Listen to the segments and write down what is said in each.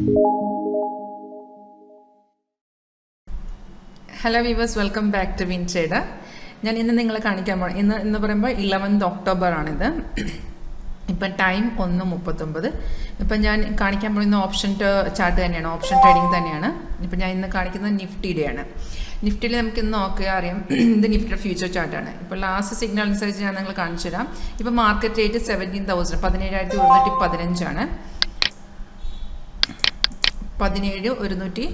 Hello viewers, welcome back to WinTrader. ഞാൻ ഇന്ന് നിങ്ങളെ കാണിക്കാൻ പോകുന്നത് ഇന്ന് പറയുമ്പോൾ 11th October ആണിത്. ഇപ്പം ടൈം 1:39. ഇപ്പം ഞാൻ കാണിക്കാൻ പോകുന്ന ഓപ്ഷൻ ചാർട്ട് തന്നെയാണ്, ഓപ്ഷൻ ട്രേഡിംഗ് തന്നെയാണ്. ഇപ്പം ഞാൻ ഇന്ന് കാണിക്കുന്നത് നിഫ്റ്റിയുടെയാണ്. നിഫ്റ്റിയിൽ നമുക്ക് ഇന്ന് നോക്കുക അറിയാം, ഇത് നിഫ്റ്റിയുടെ ഫ്യൂച്ചർ ചാർട്ടാണ്. ഇപ്പോൾ ലാസ്റ്റ് സിഗ്നൽ അനുസരിച്ച് ഞാൻ നിങ്ങൾ കാണിച്ചു തരാം. ഇപ്പോൾ മാർക്കറ്റ് റേറ്റ് 17,115 17,116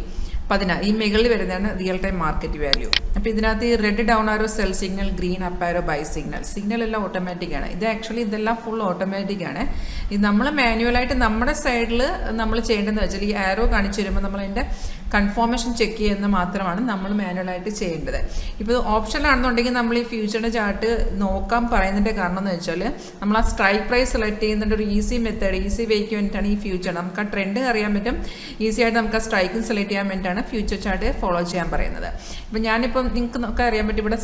ഈ മേഖലയിൽ വരുന്നതാണ് റിയൽ ടൈം മാർക്കറ്റ് വാല്യൂ. അപ്പോൾ ഇതിനകത്ത് ഈ red down arrow sell signal, green up arrow buy signal, signal എല്ലാം ഓട്ടോമാറ്റിക് ആണ്. ഇത് ആക്ച്വലി ഇതെല്ലാം ഫുൾ ഓട്ടോമാറ്റിക് ആണ്. ഇത് നമ്മൾ മാനുവലായിട്ട് നമ്മുടെ സൈഡിൽ നമ്മൾ ചെയ്യേണ്ടതെന്ന് വെച്ചാൽ ഈ ആരോ കാണിച്ചു വരുമ്പോൾ നമ്മൾ അതിൻ്റെ കൺഫർമേഷൻ ചെക്ക് ചെയ്യുന്ന മാത്രമാണ് നമ്മൾ മാനുവലായിട്ട് ചെയ്യേണ്ടത്. ഇപ്പോൾ ഓപ്ഷനിലാണെന്നുണ്ടെങ്കിൽ നമ്മൾ ഈ ഫ്യൂച്ചറിൻ്റെ ചാർട്ട് നോക്കാൻ പറയുന്നതിൻ്റെ കാരണം എന്ന് വെച്ചാൽ നമ്മൾ ആ സ്ട്രൈക്ക് പ്രൈസ് സെലക്ട് ചെയ്യുന്നതിൻ്റെ ഒരു ഈസി മെത്തേഡ്, ഈസി വേക്ക് വേണ്ടിയിട്ടാണ് ഈ ഫ്യൂച്ചർ. നമുക്ക് ആ ട്രെൻഡ് അറിയാൻ പറ്റും, ഈസി ആയിട്ട് നമുക്ക് ആ സ്ട്രൈക്കും സെലക്ട് ചെയ്യാൻ വേണ്ടിയിട്ടാണ് ഫ്യൂച്ചർ ചാർട്ട് ഫോളോ ചെയ്യാൻ പറയുന്നത്. ഇപ്പം ഞാനിപ്പം നിങ്ങൾക്ക് നോക്കാൻ അറിയാൻ പറ്റും, ഇവിടെ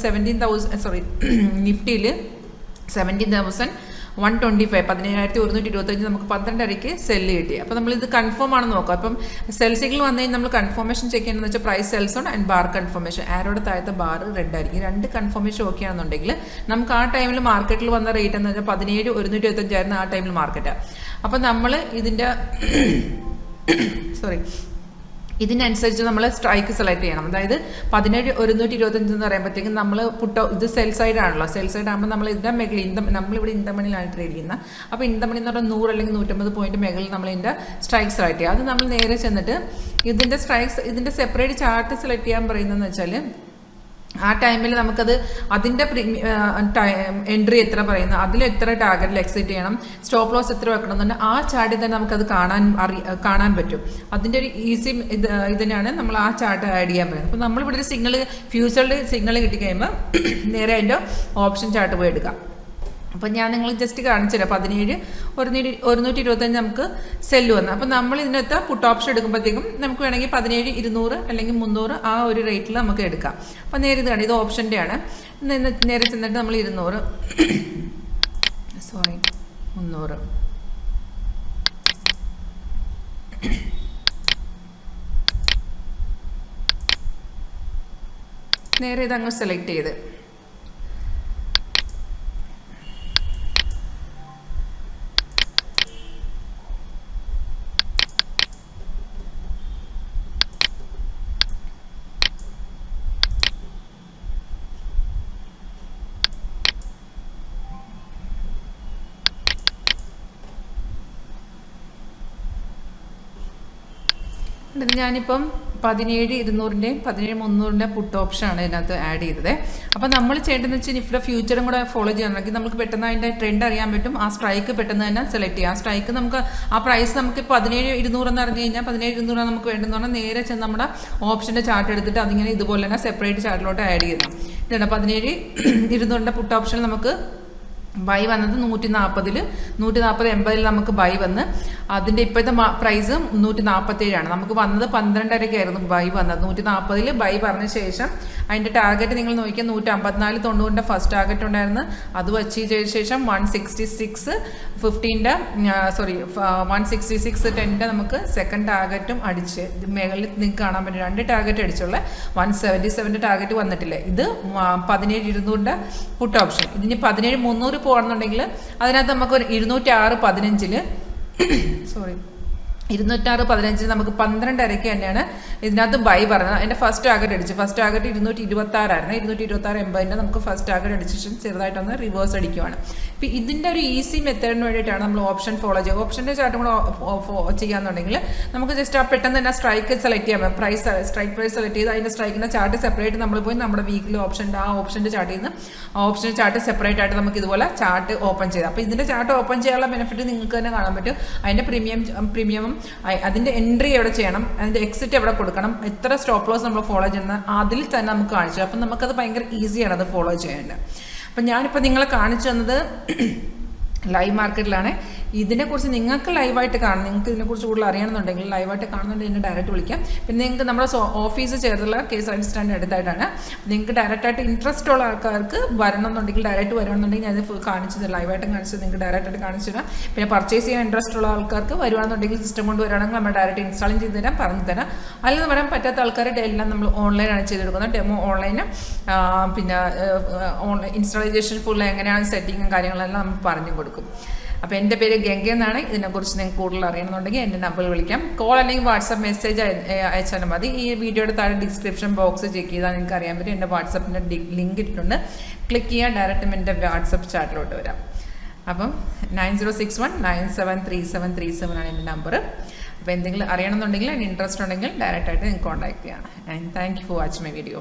നിഫ്റ്റിയിൽ 17,125 17,125 നമുക്ക് 12:30 സെല്ല് കിട്ടി. അപ്പോൾ നമ്മളിത് കൺഫേം ആണെന്ന് നോക്കാം. അപ്പം സെൽ സിഗ്നൽ വന്നു കഴിഞ്ഞാൽ നമ്മൾ കൺഫർമേഷൻ ചെക്ക് ചെയ്യണമെന്ന് വെച്ചാൽ price sells on and bar confirmation, ആരോടെ താഴത്തെ ബാർ റെഡ് ആയിരിക്കും. രണ്ട് കൺഫർമേഷൻ ഓക്കെ ആണെന്നുണ്ടെങ്കിൽ നമുക്ക് ആ ടൈമിൽ മാർക്കറ്റിൽ വന്ന റേറ്റ് എന്ന് വെച്ചാൽ 17,125 ആയിരുന്നു ആ ടൈമിൽ മാർക്കറ്റ്. അപ്പം നമ്മൾ ഇതിനനുസരിച്ച് നമ്മൾ സ്ട്രൈക്ക് സെലക്ട് ചെയ്യണം. അതായത് 17,125 എന്ന് പറയുമ്പോഴത്തേക്കും നമ്മൾ ഇത് സെൽ സൈഡ് ആണല്ലോ. സെൽ സൈഡ് ആകുമ്പോൾ നമ്മൾ ഇതിൻ്റെ മേഖലയിൽ നമ്മളിവിടെ ഇന്തമണിയിലാണ് ട്രേഡ് ചെയ്യുന്നത്. അപ്പോൾ ഇന്തമണി എന്ന് പറഞ്ഞാൽ 100 അല്ലെങ്കിൽ 150 പോയിന്റ് മേഖലയിൽ നമ്മൾ ഇതിൻ്റെ സ്ട്രൈക്ക് സെലക്ട് ചെയ്യുക. അത് നമ്മൾ നേരെ ചെന്നിട്ട് ഇതിൻ്റെ സെപ്പറേറ്റ് ചാർട്ട് സെലക്ട് ചെയ്യാൻ പറയുന്നതെന്ന് വെച്ചാൽ ആ ടൈമിൽ നമുക്കത് അതിൻ്റെ എൻട്രി എത്ര പറയുന്നു, അതിൽ എത്ര ടാർഗറ്റിൽ എക്സിറ്റ് ചെയ്യണം, സ്റ്റോപ്പ് ലോസ് എത്ര വെക്കണം എന്ന് പറഞ്ഞാൽ ആ ചാർട്ടിൽ തന്നെ നമുക്കത് കാണാൻ പറ്റും. അതിൻ്റെ ഒരു ഈസി ഇതിനാണ് നമ്മൾ ആ ചാർട്ട് ആഡ് ചെയ്യാൻ പറയുന്നത്. അപ്പോൾ നമ്മളിവിടെ ഒരു സിഗ്നൽ, ഫ്യൂച്ചറിൽ സിഗ്നൽ കിട്ടിക്കഴിയുമ്പോൾ നേരെ അതിൻ്റെ ഓപ്ഷൻ ചാർട്ട് പോയി എടുക്കാം. അപ്പം ഞാൻ നിങ്ങൾ ജസ്റ്റ് കാണിച്ചു തരാം. 17,125 നമുക്ക് സെല്ല് വന്നു. അപ്പം നമ്മൾ ഇതിനകത്ത് പുട്ട് ഓപ്ഷൻ എടുക്കുമ്പോഴത്തേക്കും നമുക്ക് വേണമെങ്കിൽ 17,200 അല്ലെങ്കിൽ 300 ആ ഒരു റേറ്റിൽ നമുക്ക് എടുക്കാം. അപ്പം നേരെ ഇത് കാണാം, ഇത് ഓപ്ഷൻ്റെ ആണ്. നേരെ ചെന്നിട്ട് നമ്മൾ 300 നേരെ ഇതങ്ങ് സെലക്ട് ചെയ്ത് ഞാനിപ്പം 17,200 17,300 പുട്ട് ഓപ്ഷനാണ് ഇതിനകത്ത് ആഡ് ചെയ്തത്. അപ്പോൾ നമ്മൾ ചെയ്യേണ്ടതെന്ന് വെച്ചാൽ നിഫ്റ്റിയുടെ ഫ്യൂച്ചറും കൂടെ ഫോളോ ചെയ്യാനാണെങ്കിൽ നമുക്ക് പെട്ടെന്ന് അതിൻ്റെ ട്രെൻഡ് അറിയാൻ പറ്റും. ആ സ്ട്രൈക്ക് പെട്ടെന്ന് തന്നെ സെലക്ട് ചെയ്യാം. ആ സ്ട്രൈക്ക് നമുക്ക് ആ പ്രൈസ് നമുക്ക് 17,200 എന്ന് അറിഞ്ഞു കഴിഞ്ഞാൽ 17,200 നമുക്ക് വേണ്ടെന്ന് പറഞ്ഞാൽ നേരെ ചെന്ന് നമ്മുടെ ഓപ്ഷൻ്റെ ചാർട്ട് എടുത്തിട്ട് അതിങ്ങനെ ഇതുപോലെ തന്നെ സെപ്പറേറ്റ് ചാർട്ടിലോട്ട് ആഡ് ചെയ്യണം. ഇതാണ് 17,200 പുട്ട് ഓപ്ഷൻ നമുക്ക് ബൈ വന്നത് 140 നമുക്ക് ബൈ വന്ന് അതിൻ്റെ ഇപ്പോഴത്തെ പ്രൈസ് 147 നമുക്ക് വന്നത് 12:30 ബൈ വന്നത്. 140 ബൈ പറഞ്ഞ ശേഷം അതിൻ്റെ ടാർഗറ്റ് നിങ്ങൾ നോക്കിയാൽ 154.90 ഫസ്റ്റ് ടാർഗറ്റ് ഉണ്ടായിരുന്നു. അത് അച്ചീവ് ചെയ്ത ശേഷം 166.10 നമുക്ക് സെക്കൻഡ് ടാർഗറ്റും അടിച്ച് മേഖലയിൽ നിങ്ങൾക്ക് കാണാൻ പറ്റും. 2 ടാർഗറ്റ് അടിച്ചുള്ള 177 ടാർഗറ്റ് വന്നിട്ടില്ല. ഇത് 17,200 പുട്ട് ഓപ്ഷൻ. ഇതിന് 17,300 പോകണമെന്നുണ്ടെങ്കിൽ അതിനകത്ത് നമുക്ക് ഒരു 206.15 206.15 നമുക്ക് 12:30 തന്നെയാണ് ഇതിനകത്ത് ബൈ പറഞ്ഞത്. അതിൻ്റെ ഫസ്റ്റ് ടാർഗറ്റ് അടിച്ചു. ഫസ്റ്റ് ടാർഗറ്റ് 226 ആയിരുന്നു. 226.80 നമുക്ക് ഫസ്റ്റ് ടാർഗറ്റ് അടിച്ച ശേഷം ചെറുതായിട്ടൊന്ന് റിവേഴ്സ് അടിക്കുവാണ്. ഇപ്പം ഇതിൻ്റെ ഒരു ഈസി മെത്തേഡിന് വേണ്ടിയിട്ടാണ് നമ്മൾ ഓപ്ഷൻ ഫോളോ ചെയ്യുക. ഓപ്ഷൻ്റെ ചാർട്ടും കൂടെ ചെയ്യാന്നുണ്ടെങ്കിൽ നമുക്ക് ജസ്റ്റ് ആ പെട്ടെന്ന് തന്നെ സ്ട്രൈക്ക് സെലക്ട് ചെയ്യാം. സ്ട്രൈക്ക് പ്രൈസ് സെലക്ട് ചെയ്ത് അതിൻ്റെ സ്ട്രൈക്കിൻ്റെ ചാർട്ട് സെപ്പറേറ്റ് നമ്മൾ പോയി നമ്മുടെ വീക്കിലി ഓപ്ഷൻ്റെ ആ ഓപ്ഷൻ്റെ ചാർട്ടിൽ നിന്ന് ആ ഓപ്ഷൻ്റെ ചാർട്ട് സെപ്പറേറ്റ് ആയിട്ട് നമുക്ക് ഇതുപോലെ ചാർട്ട് ഓപ്പൺ ചെയ്യാം. അപ്പോൾ ഇതിൻ്റെ ചാർട്ട് ഓപ്പൺ ചെയ്യാനുള്ള ബെനിഫിറ്റ് നിങ്ങൾക്ക് തന്നെ കാണാൻ പറ്റും. അതിൻ്റെ പ്രീമിയവും അതിൻ്റെ എൻട്രി എവിടെ ചെയ്യണം, അതിൻ്റെ എക്സിറ്റ് എവിടെ കൊടുക്കണം, എത്ര സ്റ്റോപ്പ് ലോസ് നമ്മൾ ഫോളോ ചെയ്യുന്നത് അതിൽ തന്നെ നമുക്ക് കാണിച്ചു. അപ്പം നമുക്കത് ഭയങ്കര ഈസിയാണ് അത് ഫോളോ ചെയ്യേണ്ടത്. അപ്പം ഞാനിപ്പോൾ നിങ്ങളെ കാണിച്ചു തന്നത് ലൈവ് മാർക്കറ്റിലാണ്. ഇതിനെക്കുറിച്ച് നിങ്ങൾക്ക് ലൈവായിട്ട് കാണണം, നിങ്ങൾക്ക് ഇതിനെക്കുറിച്ച് കൂടുതൽ അറിയണമെന്നുണ്ടെങ്കിൽ ലൈവായിട്ട് കാണുന്നുണ്ടെങ്കിൽ എന്നെ ഡയറക്റ്റ് വിളിക്കാം. പിന്നെ നിങ്ങൾക്ക് നമ്മുടെ ഓഫീസ് ചേർന്നുള്ള 𝐾 സ്റ്റാൻഡ് അടുത്തായിട്ടാണ്. നിങ്ങൾക്ക് ഡയറക്റ്റായിട്ട് ഇൻട്രസ്റ്റ് ഉള്ള ആൾക്കാർക്ക് വരണമെന്നുണ്ടെങ്കിൽ ഡയറക്റ്റ് വരണമെന്നുണ്ടെങ്കിൽ ഞാൻ ഫുൾ കാണിച്ചത് ലൈവായിട്ടും കാണിച്ചത് നിങ്ങൾക്ക് ഡയറക്റ്റായിട്ട് കാണിച്ചു തരാം. പിന്നെ പർച്ചേസ് ചെയ്യാൻ ഇൻട്രസ്റ്റ് ഉള്ള ആൾക്കാർക്ക് വരുവാണെന്നുണ്ടെങ്കിൽ സിസ്റ്റം കൊണ്ട് വരികയാണെങ്കിൽ നമ്മൾ ഡയറക്റ്റ് ഇൻസ്റ്റാളും ചെയ്ത് തരാം, പറഞ്ഞു തരാം. അല്ലെങ്കിൽ വരാൻ പറ്റാത്ത ആൾക്കാരുടെ എല്ലാം നമ്മൾ ഓൺലൈനാണ് ചെയ്തെടുക്കുന്നത്. ഡെമോ ഓൺലൈന്, പിന്നെ ഓൺലൈൻ ഇൻസ്റ്റാളേഷൻ ഫുൾ എങ്ങനെയാണ് സെറ്റിങ്ങും കാര്യങ്ങളെല്ലാം നമ്മൾ പറഞ്ഞു കൊടുക്കും. അപ്പോൾ എൻ്റെ പേര് ഗംഗ എന്നാണ്. ഇതിനെക്കുറിച്ച് നിങ്ങൾക്ക് കൂടുതൽ അറിയണമെന്നുണ്ടെങ്കിൽ എൻ്റെ നമ്പറിൽ വിളിക്കാം. കോൾ അല്ലെങ്കിൽ വാട്സാപ്പ് മെസ്സേജ് അയച്ചാൽ മതി. ഈ വീഡിയോയുടെ താഴെ ഡിസ്ക്രിപ്ഷൻ ബോക്സ് ചെക്ക് ചെയ്താൽ നിങ്ങൾക്ക് അറിയാൻ പറ്റും. എൻ്റെ വാട്സാപ്പിൻ്റെ ലിങ്ക് ഇട്ടിട്ടുണ്ട്. ക്ലിക്ക് ചെയ്യാൻ ഡയറക്റ്റ് എൻ്റെ വാട്സപ്പ് ചാറ്റിലോട്ട് വരാം. അപ്പം 9061973737 ആണ് എൻ്റെ നമ്പർ. അപ്പോൾ എന്തെങ്കിലും അറിയണമെന്നുണ്ടെങ്കിൽ അതിന് ഇൻട്രസ്റ്റ് ഉണ്ടെങ്കിൽ ഡയറക്റ്റായിട്ട് നിങ്ങൾക്ക് കോൺടാക്ട് ചെയ്യണം. And thank you for watching my video.